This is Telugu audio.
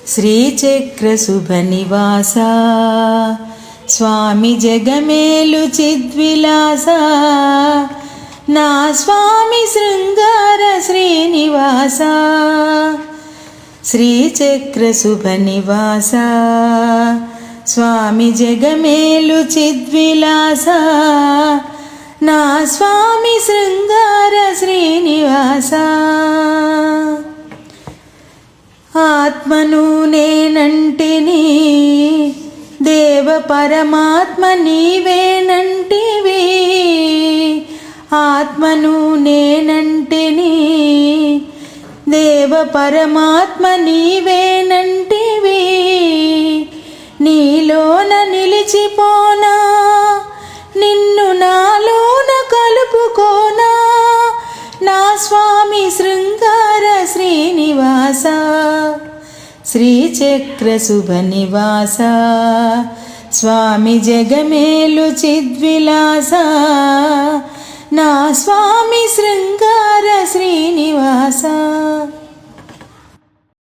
శ్రీచక్రశుభనివాసా స్వామి జగమేలు చిద్విలాసా నా స్వామి శృంగార శ్రీనివాసా శ్రీచక్రశుభనివాసా స్వామి జగమేలు చిద్విలాసా నా స్వామి శృంగార శ్రీనివాసా ఆత్మను నేనంటిని దేవ పరమాత్మ నీవేనంటివి ఆత్మను నేనంటిని దేవ పరమాత్మ నీవేనంటివి నీలోన నిలిచిపోనా నిన్ను నాలోన కలుపుకోనా నా స్వామి శృంగార శ్రీనివాసా శ్రీచక్రశుభనివాసా స్వామి జగమేలు చిద్విలాసా నా స్వామి శృంగార శ్రీనివాసా।